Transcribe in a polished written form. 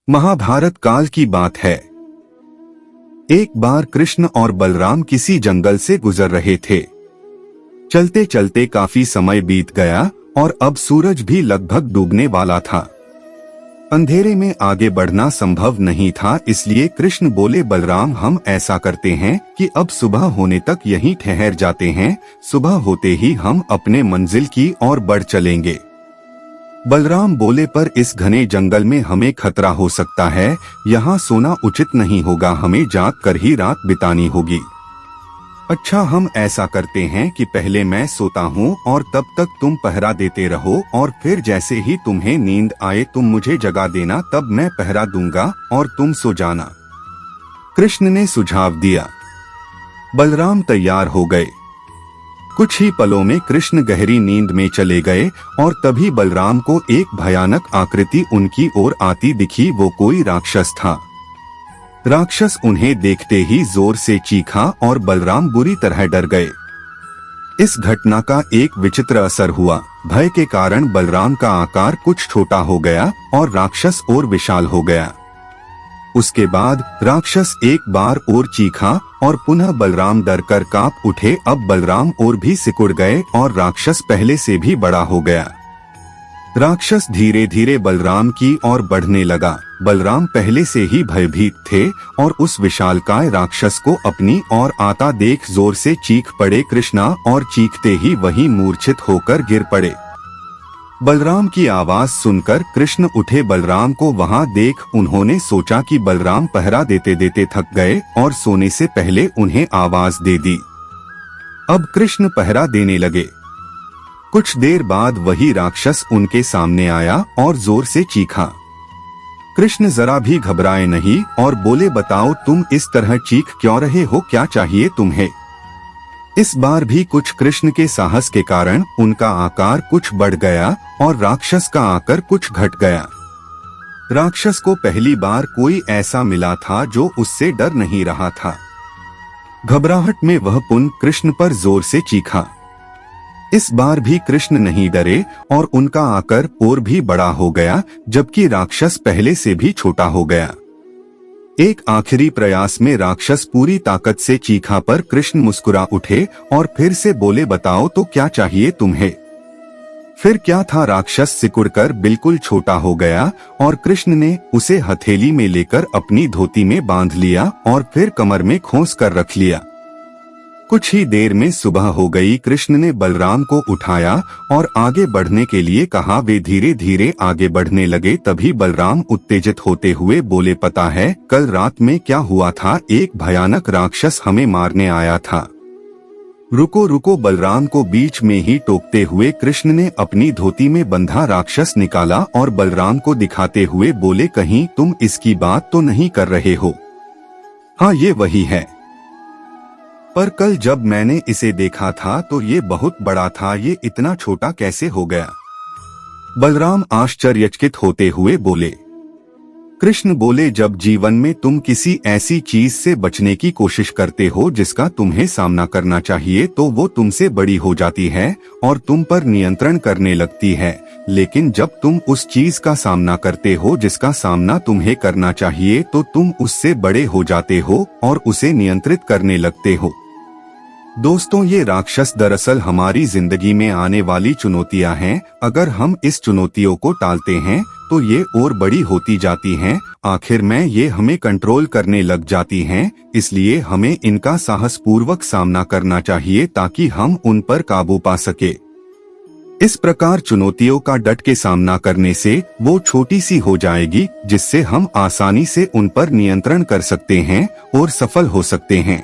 महाभारत काल की बात है। एक बार कृष्ण और बलराम किसी जंगल से गुजर रहे थे। चलते चलते काफी समय बीत गया और अब सूरज भी लगभग डूबने वाला था। अंधेरे में आगे बढ़ना संभव नहीं था, इसलिए कृष्ण बोले, बलराम हम ऐसा करते हैं कि अब सुबह होने तक यहीं ठहर जाते हैं, सुबह होते ही हम अपने मंजिल की ओर बढ़ चलेंगे। बलराम बोले, पर इस घने जंगल में हमें खतरा हो सकता है, यहाँ सोना उचित नहीं होगा, हमें जाग कर ही रात बितानी होगी। अच्छा, हम ऐसा करते हैं कि पहले मैं सोता हूँ और तब तक तुम पहरा देते रहो, और फिर जैसे ही तुम्हें नींद आए तुम मुझे जगा देना, तब मैं पहरा दूंगा और तुम सो जाना। कृष्ण ने सुझाव दिया। बलराम तैयार हो गए। कुछ ही पलों में कृष्ण गहरी नींद में चले गए और तभी बलराम को एक भयानक आकृति उनकी ओर आती दिखी। वो कोई राक्षस था। राक्षस उन्हें देखते ही जोर से चीखा और बलराम बुरी तरह डर गए। इस घटना का एक विचित्र असर हुआ। भय के कारण बलराम का आकार कुछ छोटा हो गया और राक्षस और विशाल हो गया। उसके बाद राक्षस एक बार और चीखा और पुनः बलराम डरकर कांप उठे। अब बलराम और भी सिकुड़ गए और राक्षस पहले से भी बड़ा हो गया। राक्षस धीरे धीरे बलराम की ओर बढ़ने लगा। बलराम पहले से ही भयभीत थे और उस विशालकाय राक्षस को अपनी ओर आता देख जोर से चीख पड़े कृष्णा, और चीखते ही वही मूर्छित होकर गिर पड़े। बलराम की आवाज सुनकर कृष्ण उठे। बलराम को वहां देख उन्होंने सोचा कि बलराम पहरा देते देते थक गए और सोने से पहले उन्हें आवाज दे दी। अब कृष्ण पहरा देने लगे। कुछ देर बाद वही राक्षस उनके सामने आया और जोर से चीखा। कृष्ण जरा भी घबराए नहीं और बोले, बताओ तुम इस तरह चीख क्यों रहे हो, क्या चाहिए तुम्हें? इस बार भी कुछ कृष्ण के साहस के कारण उनका आकार कुछ बढ़ गया और राक्षस का आकार कुछ घट गया। राक्षस को पहली बार कोई ऐसा मिला था जो उससे डर नहीं रहा था। घबराहट में वह पुनः कृष्ण पर जोर से चीखा। इस बार भी कृष्ण नहीं डरे और उनका आकार और भी बड़ा हो गया, जबकि राक्षस पहले से भी छोटा हो गया। एक आखिरी प्रयास में राक्षस पूरी ताकत से चीखा, पर कृष्ण मुस्कुरा उठे और फिर से बोले, बताओ तो क्या चाहिए तुम्हें? फिर क्या था, राक्षस सिकुड़कर बिल्कुल छोटा हो गया और कृष्ण ने उसे हथेली में लेकर अपनी धोती में बांध लिया और फिर कमर में खोस कर रख लिया। कुछ ही देर में सुबह हो गई। कृष्ण ने बलराम को उठाया और आगे बढ़ने के लिए कहा। वे धीरे धीरे आगे बढ़ने लगे। तभी बलराम उत्तेजित होते हुए बोले, पता है कल रात में क्या हुआ था? एक भयानक राक्षस हमें मारने आया था। रुको रुको, बलराम को बीच में ही टोकते हुए कृष्ण ने अपनी धोती में बंधा राक्षस निकाला और बलराम को दिखाते हुए बोले, कहीं तुम इसकी बात तो नहीं कर रहे हो? हाँ, ये वही है, पर कल जब मैंने इसे देखा था तो ये बहुत बड़ा था, ये इतना छोटा कैसे हो गया? बलराम आश्चर्यचकित होते हुए बोले। कृष्ण बोले, जब जीवन में तुम किसी ऐसी चीज से बचने की कोशिश करते हो जिसका तुम्हें सामना करना चाहिए, तो वो तुमसे बड़ी हो जाती है और तुम पर नियंत्रण करने लगती है। लेकिन जब तुम उस चीज का सामना करते हो जिसका सामना तुम्हें करना चाहिए, तो तुम उससे बड़े हो जाते हो और उसे नियंत्रित करने लगते हो। दोस्तों, ये राक्षस दरअसल हमारी जिंदगी में आने वाली चुनौतियां हैं। अगर हम इस चुनौतियों को टालते हैं तो ये और बड़ी होती जाती हैं। आखिर में ये हमें कंट्रोल करने लग जाती हैं। इसलिए हमें इनका साहसपूर्वक सामना करना चाहिए ताकि हम उन पर काबू पा सके। इस प्रकार चुनौतियों का डट के सामना करने से वो छोटी सी हो जाएगी, जिससे हम आसानी से उन पर नियंत्रण कर सकते हैं और सफल हो सकते हैं।